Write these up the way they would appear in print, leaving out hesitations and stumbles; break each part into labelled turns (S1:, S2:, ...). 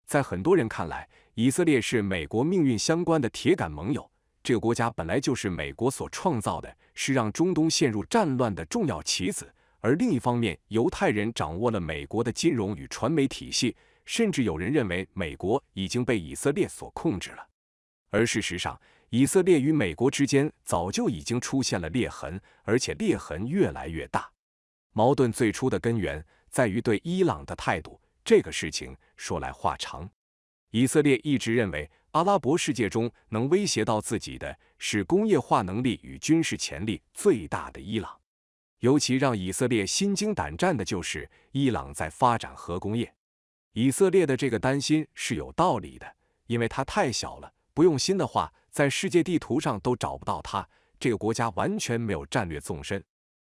S1: 在很多人看来，以色列是美国命运相关的铁杆盟友。这个国家本来就是美国所创造的，是让中东陷入战乱的重要棋子。而另一方面，犹太人掌握了美国的金融与传媒体系，甚至有人认为美国已经被以色列所控制了。而事实上，以色列与美国之间早就已经出现了裂痕，而且裂痕越来越大。矛盾最初的根源在于对伊朗的态度。这个事情说来话长。以色列一直认为，阿拉伯世界中能威胁到自己的是工业化能力与军事潜力最大的伊朗。尤其让以色列心惊胆战的就是伊朗在发展核工业。以色列的这个担心是有道理的，因为它太小了，不用心的话，在世界地图上都找不到它。这个国家完全没有战略纵深。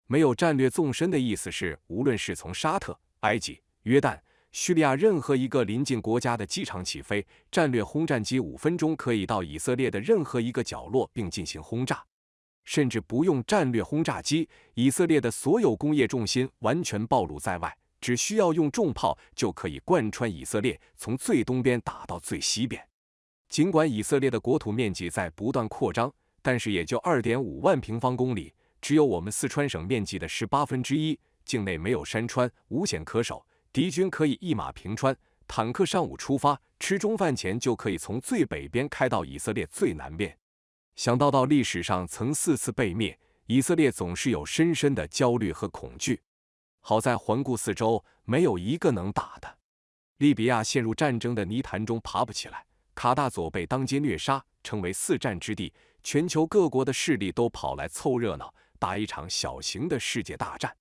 S1: 没有战略纵深的意思是，无论是从沙特、埃及、约旦、叙利亚任何一个邻近国家的机场起飞，战略轰战机5分钟可以到以色列的任何一个角落并进行轰炸。甚至不用战略轰炸机，以色列的所有工业重心完全暴露在外，只需要用重炮就可以贯穿以色列，从最东边打到最西边。尽管以色列的国土面积在不断扩张，但是也就 2.5 万平方公里，只有我们四川省面积的1/8，境内没有山川，无险可守，敌军可以一马平川，坦克上午出发，吃中饭前就可以从最北边开到以色列最南边。想到历史上曾4次被灭，以色列总是有深深的焦虑和恐惧。好在环顾四周，没有一个能打的。利比亚陷入战争的泥潭中爬不起来，卡大佐被当街虐杀，成为4战之地，全球各国的势力都跑来凑热闹，打一场小型的世界大战。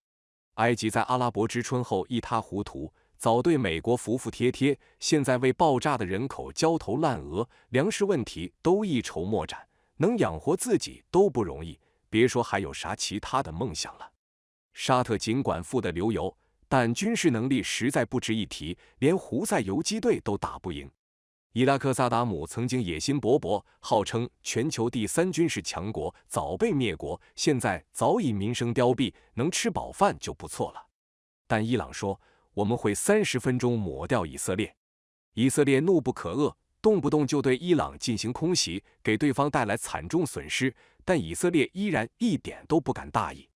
S1: 埃及在阿拉伯之春后一塌糊涂，早对美国服服帖帖，现在为爆炸的人口焦头烂额，粮食问题都一筹莫展，能养活自己都不容易，别说还有啥其他的梦想了。沙特尽管富得流油，但军事能力实在不值一提，连胡塞游击队都打不赢。伊拉克萨达姆曾经野心勃勃，号称全球第3军事强国，早被灭国，现在早已民生凋敝，能吃饱饭就不错了。但伊朗说，我们会30分钟抹掉以色列。以色列怒不可遏，动不动就对伊朗进行空袭，给对方带来惨重损失，但以色列依然一点都不敢大意。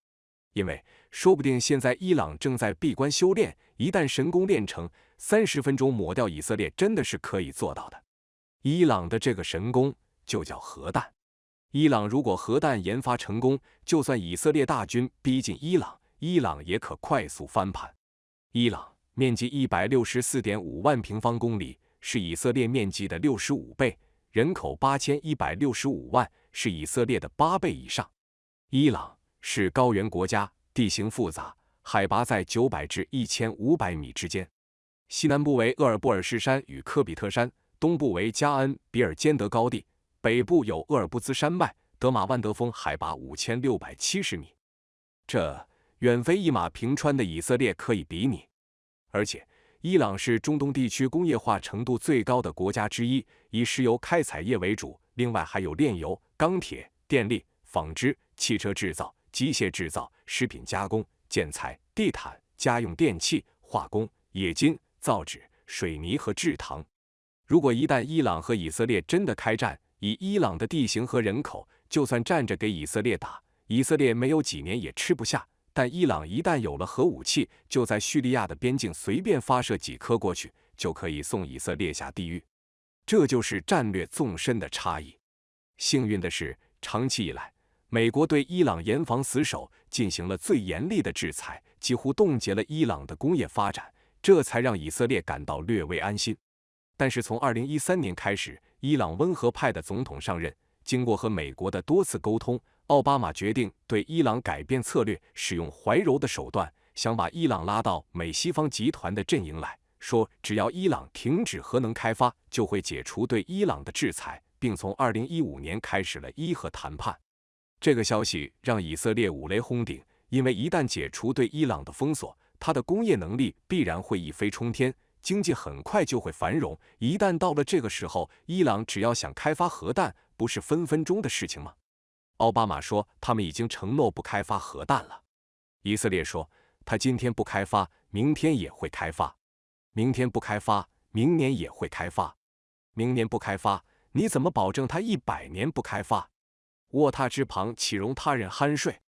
S1: 因为说不定现在伊朗正在闭关修炼，一旦神功练成，30分钟抹掉以色列真的是可以做到的。伊朗的这个神功就叫核弹。伊朗如果核弹研发成功，就算以色列大军逼近伊朗，伊朗也可快速翻盘。伊朗面积 164.5 万平方公里，是以色列面积的65倍，人口8165万，是以色列的8倍以上。伊朗是高原国家，地形复杂，海拔在900至1500米之间。西南部为鄂尔布尔士山与科比特山，东部为加恩比尔坚德高地，北部有鄂尔布兹山脉、德马万德峰，海拔5670米。这远非一马平川的以色列可以比拟。而且，伊朗是中东地区工业化程度最高的国家之一，以石油开采业为主，另外还有炼油、钢铁、电力、纺织、汽车制造、机械制造、食品加工、建材、地毯、家用电器、化工、冶金、造纸、水泥和制糖。如果一旦伊朗和以色列真的开战，以伊朗的地形和人口，就算站着给以色列打，以色列没有几年也吃不下。但伊朗一旦有了核武器，就在叙利亚的边境随便发射几颗过去，就可以送以色列下地狱。这就是战略纵深的差异。幸运的是，长期以来，美国对伊朗严防死守，进行了最严厉的制裁，几乎冻结了伊朗的工业发展，这才让以色列感到略微安心。但是从2013年开始，伊朗温和派的总统上任，经过和美国的多次沟通，奥巴马决定对伊朗改变策略，使用怀柔的手段，想把伊朗拉到美西方集团的阵营来，说只要伊朗停止核能开发，就会解除对伊朗的制裁，并从2015年开始了伊核谈判。这个消息让以色列五雷轰顶，因为一旦解除对伊朗的封锁，它的工业能力必然会一飞冲天，经济很快就会繁荣。一旦到了这个时候，伊朗只要想开发核弹，不是分分钟的事情吗？奥巴马说他们已经承诺不开发核弹了。以色列说他今天不开发，明天也会开发；明天不开发，明年也会开发。明年不开发，你怎么保证它100年不开发？卧榻之旁岂容他人酣睡？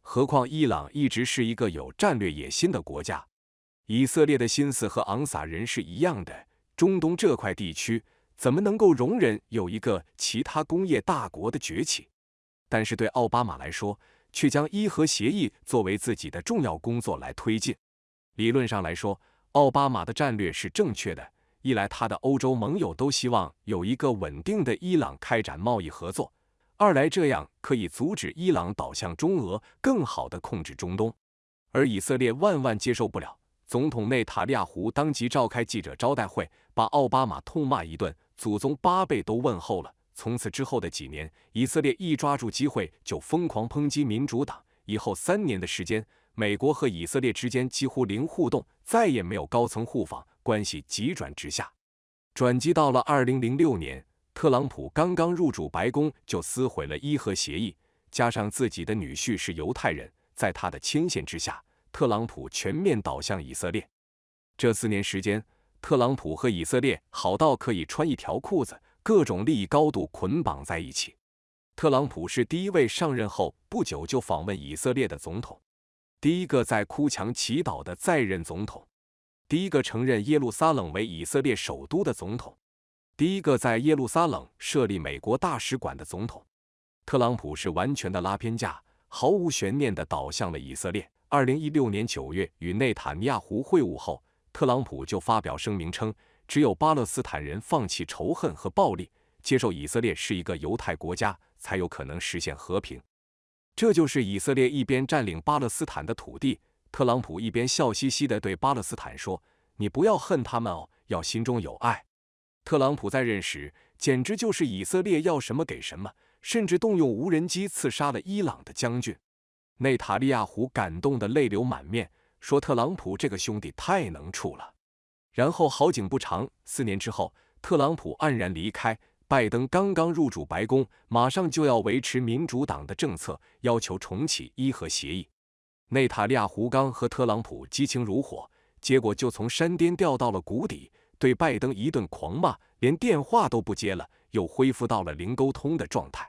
S1: 何况伊朗一直是一个有战略野心的国家。以色列的心思和昂撒人是一样的，中东这块地区怎么能够容忍有一个其他工业大国的崛起？但是对奥巴马来说，却将伊核协议作为自己的重要工作来推进。理论上来说，奥巴马的战略是正确的。一来，他的欧洲盟友都希望有一个稳定的伊朗开展贸易合作；二来，这样可以阻止伊朗倒向中俄，更好地控制中东。而以色列万万接受不了，总统内塔尼亚胡当即召开记者招待会，把奥巴马痛骂一顿，祖宗8辈都问候了。从此之后的几年，以色列一抓住机会就疯狂抨击民主党。以后3年的时间，美国和以色列之间几乎零互动，再也没有高层互访，关系急转直下。转机到了2006年，特朗普刚刚入主白宫就撕毁了伊核协议，加上自己的女婿是犹太人，在他的牵线之下，特朗普全面倒向以色列。这4年时间，特朗普和以色列好到可以穿一条裤子，各种利益高度捆绑在一起。特朗普是第一位上任后不久就访问以色列的总统，第一个在哭墙祈祷的在任总统，第一个承认耶路撒冷为以色列首都的总统，第一个在耶路撒冷设立美国大使馆的总统。特朗普是完全的拉偏架，毫无悬念地倒向了以色列。2016年9月与内塔尼亚胡会晤后，特朗普就发表声明称，只有巴勒斯坦人放弃仇恨和暴力，接受以色列是一个犹太国家，才有可能实现和平。这就是以色列一边占领巴勒斯坦的土地，特朗普一边笑嘻嘻地对巴勒斯坦说：“你不要恨他们哦，要心中有爱。”特朗普在任时，简直就是以色列要什么给什么，甚至动用无人机刺杀了伊朗的将军。内塔尼亚胡感动得泪流满面，说特朗普这个兄弟太能处了。然后好景不长，4年之后，特朗普黯然离开，拜登刚刚入主白宫，马上就要维持民主党的政策，要求重启伊核协议。内塔尼亚胡刚和特朗普激情如火，结果就从山巅掉到了谷底，对拜登一顿狂骂，连电话都不接了，又恢复到了零沟通的状态。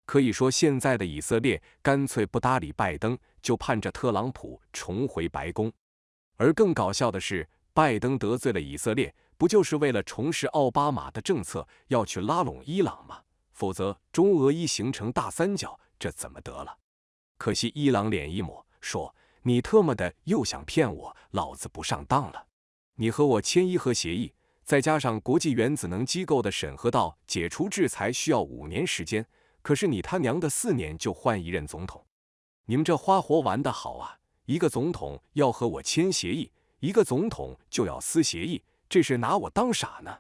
S1: 可以说，现在的以色列干脆不搭理拜登，就盼着特朗普重回白宫。而更搞笑的是，拜登得罪了以色列，不就是为了重拾奥巴马的政策，要去拉拢伊朗吗？否则中俄伊形成大三角，这怎么得了？可惜伊朗脸一抹，说：“你特么的又想骗我，老子不上当了。你和我签伊核协议，再加上国际原子能机构的审核到解除制裁需要5年时间，可是你他娘的4年就换一任总统，你们这花活玩得好啊！一个总统要和我签协议，一个总统就要撕协议，这是拿我当傻呢？”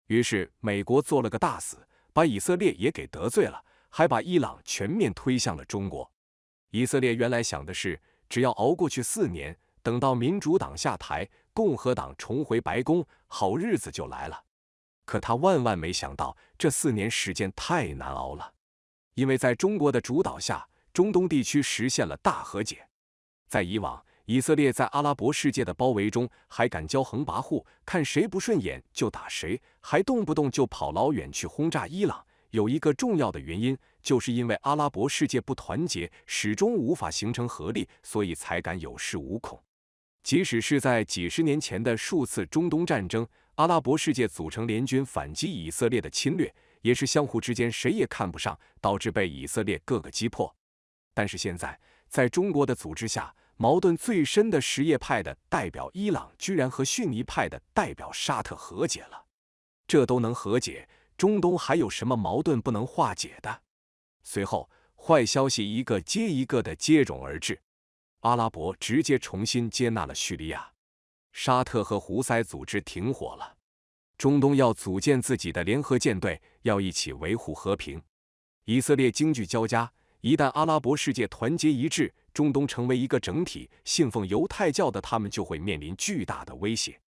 S1: 于是美国做了个大死，把以色列也给得罪了，还把伊朗全面推向了中国。以色列原来想的是，只要熬过去4年，等到民主党下台，共和党重回白宫，好日子就来了。可他万万没想到，这4年时间太难熬了。因为在中国的主导下，中东地区实现了大和解。在以往，以色列在阿拉伯世界的包围中还敢骄横跋扈，看谁不顺眼就打谁，还动不动就跑老远去轰炸伊朗。有一个重要的原因，就是因为阿拉伯世界不团结，始终无法形成合力，所以才敢有恃无恐。即使是在几十年前的数次中东战争，阿拉伯世界组成联军反击以色列的侵略，也是相互之间谁也看不上，导致被以色列各个击破。但是现在，在中国的组织下，矛盾最深的什叶派的代表伊朗居然和逊尼派的代表沙特和解了。这都能和解，中东还有什么矛盾不能化解的？随后，坏消息一个接一个的接踵而至。阿拉伯直接重新接纳了叙利亚，沙特和胡塞组织停火了。中东要组建自己的联合舰队，要一起维护和平。以色列惊惧交加，一旦阿拉伯世界团结一致，中东成为一个整体，信奉犹太教的他们就会面临巨大的威胁。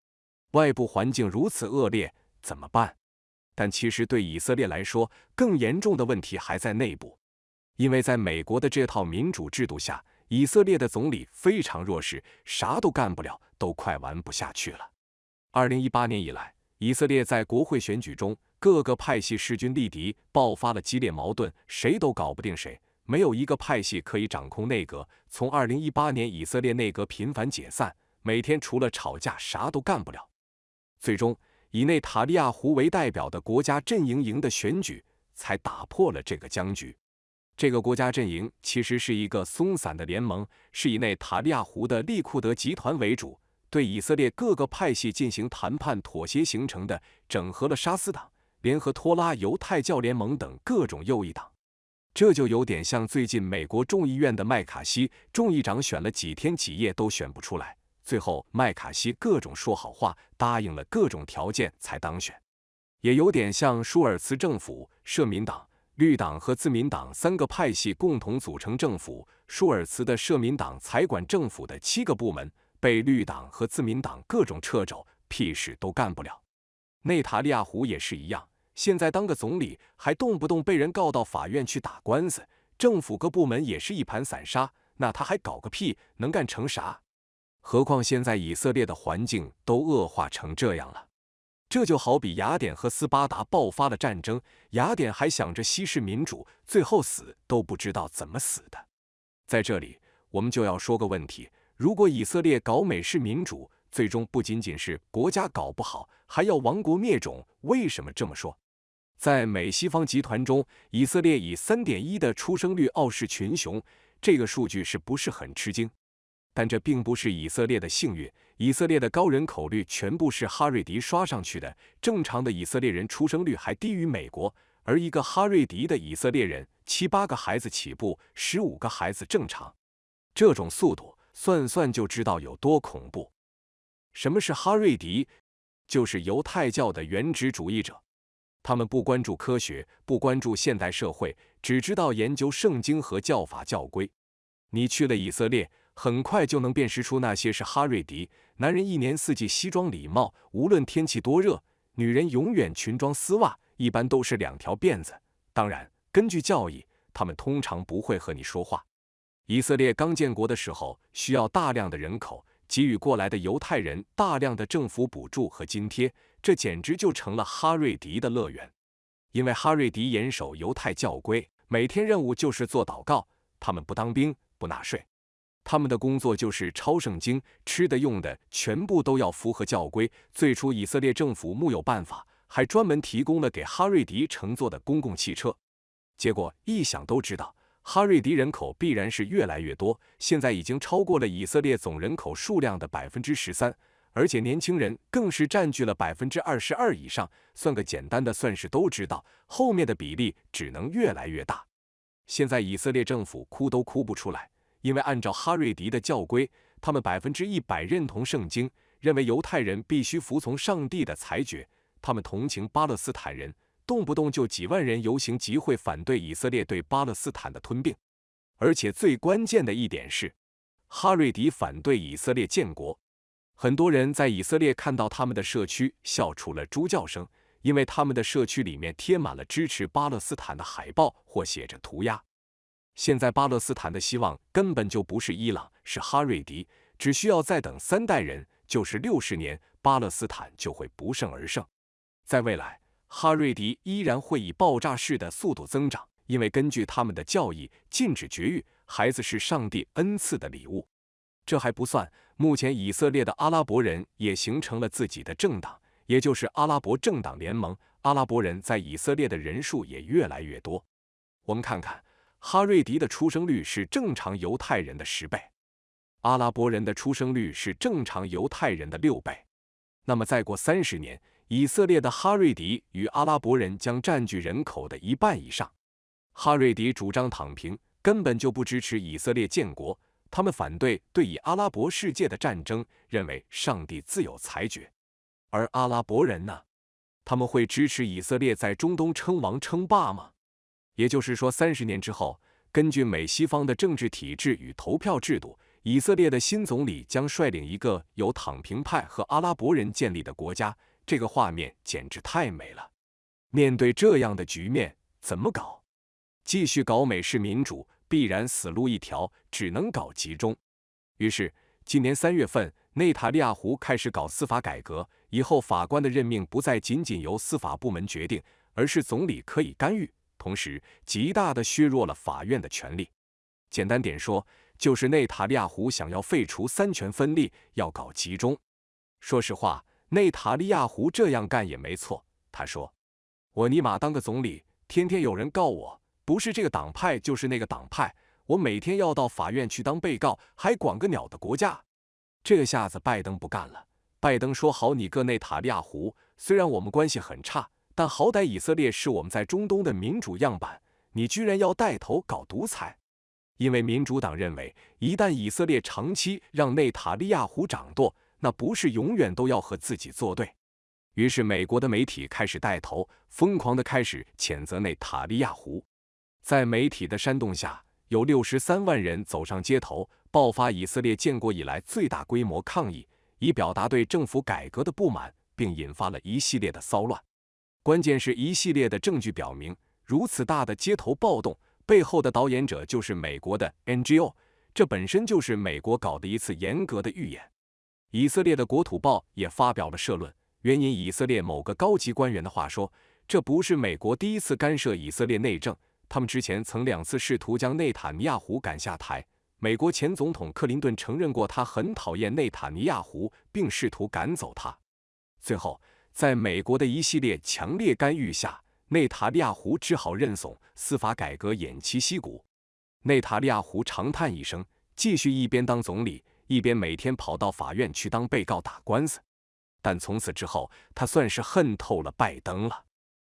S1: 外部环境如此恶劣，怎么办？但其实对以色列来说，更严重的问题还在内部。因为在美国的这套民主制度下，以色列的总理非常弱势，啥都干不了，都快玩不下去了。2018年以来，以色列在国会选举中，各个派系势均力敌，爆发了激烈矛盾，谁都搞不定谁，没有一个派系可以掌控内阁。从2018年以色列内阁频繁解散，每天除了吵架啥都干不了。最终，以内塔利亚胡为代表的国家阵营赢的选举，才打破了这个僵局。这个国家阵营其实是一个松散的联盟，是以内塔利亚胡的利库德集团为主，对以色列各个派系进行谈判妥协形成的，整合了沙斯党、联合托拉犹太教联盟等各种右翼党。这就有点像最近美国众议院的麦卡锡众议长选了几天几夜都选不出来，最后麦卡锡各种说好话，答应了各种条件才当选。也有点像舒尔茨政府、社民党、绿党和自民党三个派系共同组成政府，舒尔茨的社民党采管政府的7个部门，被绿党和自民党各种掣肘，屁事都干不了。内塔利亚胡也是一样，现在当个总理，还动不动被人告到法院去打官司，政府各部门也是一盘散沙，那他还搞个屁，能干成啥？何况现在以色列的环境都恶化成这样了。这就好比雅典和斯巴达爆发了战争，雅典还想着西式民主，最后死都不知道怎么死的。在这里，我们就要说个问题：如果以色列搞美式民主，最终不仅仅是国家搞不好，还要亡国灭种。为什么这么说？在美西方集团中，以色列以 3.1 的出生率傲视群雄，这个数据是不是很吃惊？但这并不是以色列的幸运，以色列的高人口率全部是哈瑞迪刷上去的。正常的以色列人出生率还低于美国，而一个哈瑞迪的以色列人7、8个孩子起步，15个孩子正常。这种速度，算算就知道有多恐怖。什么是哈瑞迪？就是犹太教的原旨主义者。他们不关注科学，不关注现代社会，只知道研究圣经和教法教规。你去了以色列，很快就能辨识出那些是哈瑞迪。男人一年四季西装礼帽，无论天气多热；女人永远裙装丝袜，一般都是2条辫子。当然，根据教义，他们通常不会和你说话。以色列刚建国的时候，需要大量的人口，给予过来的犹太人大量的政府补助和津贴，这简直就成了哈瑞迪的乐园。因为哈瑞迪严守犹太教规，每天任务就是做祷告，他们不当兵，不纳税。他们的工作就是抄圣经，吃的用的全部都要符合教规。最初以色列政府木有办法，还专门提供了给哈瑞迪乘坐的公共汽车。结果一想都知道，哈瑞迪人口必然是越来越多，现在已经超过了以色列总人口数量的 13%， 而且年轻人更是占据了 22% 以上。算个简单的算式都知道，后面的比例只能越来越大。现在以色列政府哭都哭不出来，因为按照哈瑞迪的教规，他们100%认同圣经，认为犹太人必须服从上帝的裁决。他们同情巴勒斯坦人，动不动就几万人游行集会反对以色列对巴勒斯坦的吞并。而且最关键的一点是，哈瑞迪反对以色列建国。很多人在以色列看到他们的社区笑出了猪叫声，因为他们的社区里面贴满了支持巴勒斯坦的海报或写着涂鸦。现在巴勒斯坦的希望根本就不是伊朗，是哈瑞迪，只需要再等3代人，就是60年，巴勒斯坦就会不胜而胜。在未来，哈瑞迪依然会以爆炸式的速度增长，因为根据他们的教义，禁止绝育，孩子是上帝恩赐的礼物。这还不算，目前以色列的阿拉伯人也形成了自己的政党，也就是阿拉伯政党联盟。阿拉伯人在以色列的人数也越来越多。我们看看，哈瑞迪的出生率是正常犹太人的10倍，阿拉伯人的出生率是正常犹太人的6倍。那么再过30年，以色列的哈瑞迪与阿拉伯人将占据人口的1半以上。哈瑞迪主张躺平，根本就不支持以色列建国，他们反对对以阿拉伯世界的战争，认为上帝自有裁决。而阿拉伯人呢？他们会支持以色列在中东称王称霸吗？也就是说，30年之后，根据美西方的政治体制与投票制度，以色列的新总理将率领一个由躺平派和阿拉伯人建立的国家。这个画面简直太美了。面对这样的局面，怎么搞？继续搞美式民主，必然死路一条，只能搞集中。于是，今年3月份，内塔利亚胡开始搞司法改革，以后法官的任命不再仅仅由司法部门决定，而是总理可以干预，同时极大地削弱了法院的权力。简单点说，就是内塔利亚胡想要废除三权分立，要搞集中。说实话，内塔利亚胡这样干也没错。他说：“我尼玛当个总理，天天有人告我，不是这个党派就是那个党派，我每天要到法院去当被告，还管个鸟的国家。”这下子拜登不干了。拜登说：“好你个内塔利亚胡，虽然我们关系很差，但好歹以色列是我们在中东的民主样板，你居然要带头搞独裁。”因为民主党认为，一旦以色列长期让内塔利亚胡掌舵，那不是永远都要和自己作对。于是美国的媒体开始带头，疯狂地开始谴责内塔利亚胡。在媒体的煽动下，有63万人走上街头，爆发以色列建国以来最大规模抗议，以表达对政府改革的不满，并引发了一系列的骚乱。关键是一系列的证据表明，如此大的街头暴动背后的导演者就是美国的 NGO， 这本身就是美国搞的一次严格的预演。以色列的国土报也发表了社论，援引以色列某个高级官员的话说，这不是美国第一次干涉以色列内政，他们之前曾2次试图将内塔尼亚胡赶下台。美国前总统克林顿承认过他很讨厌内塔尼亚胡，并试图赶走他。最后，在美国的一系列强烈干预下，内塔利亚胡只好认怂，司法改革偃旗息鼓。内塔利亚胡长叹一声，继续一边当总理，一边每天跑到法院去当被告打官司。但从此之后，他算是恨透了拜登了。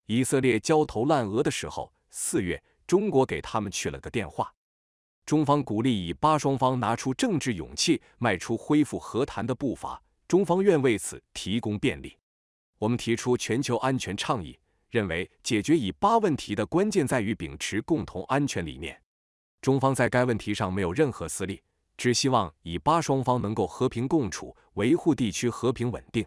S1: 以色列焦头烂额的时候，4月，中国给他们去了个电话。中方鼓励以巴双方拿出政治勇气，迈出恢复和谈的步伐，中方愿为此提供便利。我们提出全球安全倡议，认为解决以巴问题的关键在于秉持共同安全理念。中方在该问题上没有任何私利，只希望以巴双方能够和平共处，维护地区和平稳定。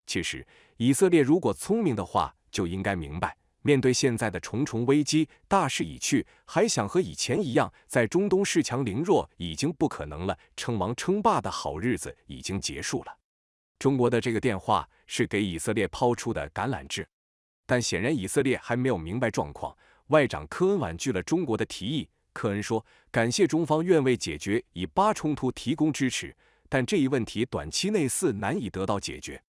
S1: 其实，以色列如果聪明的话，就应该明白，面对现在的重重危机，大势已去，还想和以前一样在中东恃强凌弱已经不可能了，称王称霸的好日子已经结束了。中国的这个电话是给以色列抛出的橄榄枝，但显然以色列还没有明白状况。外长科恩婉拒了中国的提议。科恩说，感谢中方愿为解决以巴冲突提供支持，但这一问题短期内似难以得到解决。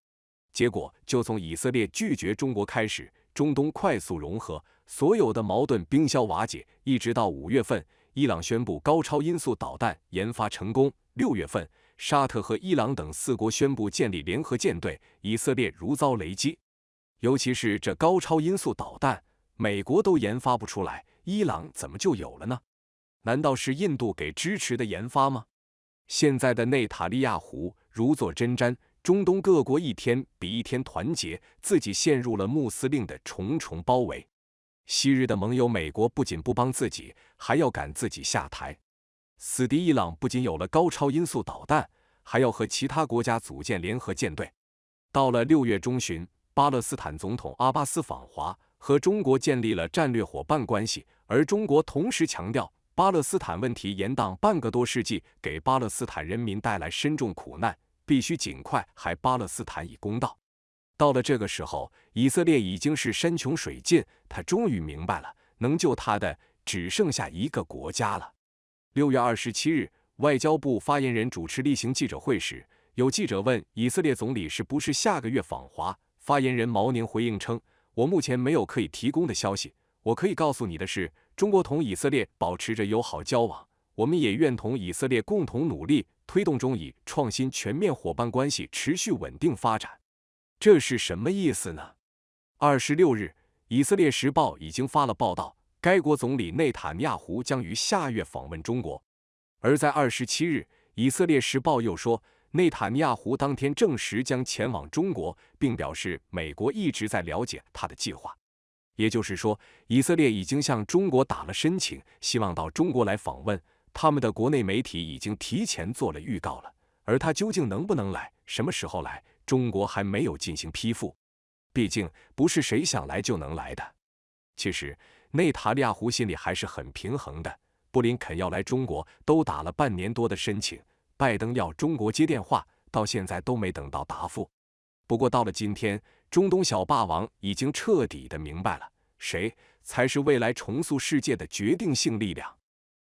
S1: 结果就从以色列拒绝中国开始，中东快速融合，所有的矛盾冰消瓦解，一直到5月份，伊朗宣布高超音速导弹研发成功；6月份，沙特和伊朗等4国宣布建立联合舰队，以色列如遭雷击。尤其是这高超音速导弹，美国都研发不出来，伊朗怎么就有了呢？难道是印度给支持的研发吗？现在的内塔利亚胡如坐针毡，中东各国一天比一天团结，自己陷入了穆斯林的重重包围。昔日的盟友美国不仅不帮自己，还要赶自己下台。死敌伊朗不仅有了高超音速导弹，还要和其他国家组建联合舰队。到了6月中旬，巴勒斯坦总统阿巴斯访华，和中国建立了战略伙伴关系，而中国同时强调，巴勒斯坦问题延宕半个多世纪，给巴勒斯坦人民带来深重苦难，必须尽快还巴勒斯坦以公道。到了这个时候，以色列已经是山穷水尽，他终于明白了，能救他的只剩下一个国家了。6月27日，外交部发言人主持例行记者会时，有记者问以色列总理是不是下个月访华，发言人毛宁回应称，我目前没有可以提供的消息，我可以告诉你的是，中国同以色列保持着友好交往，我们也愿同以色列共同努力，推动中以创新全面伙伴关系持续稳定发展。这是什么意思呢？26日，以色列时报已经发了报道，该国总理内塔尼亚胡将于下月访问中国。而在27日，以色列时报又说，内塔尼亚胡当天证实将前往中国，并表示美国一直在了解他的计划。也就是说，以色列已经向中国打了申请，希望到中国来访问。他们的国内媒体已经提前做了预告了，而他究竟能不能来，什么时候来，中国还没有进行批复。毕竟不是谁想来就能来的。其实内塔利亚胡心里还是很平衡的，布林肯要来中国都打了半年多的申请，拜登要中国接电话，到现在都没等到答复。不过到了今天，中东小霸王已经彻底的明白了，谁才是未来重塑世界的决定性力量。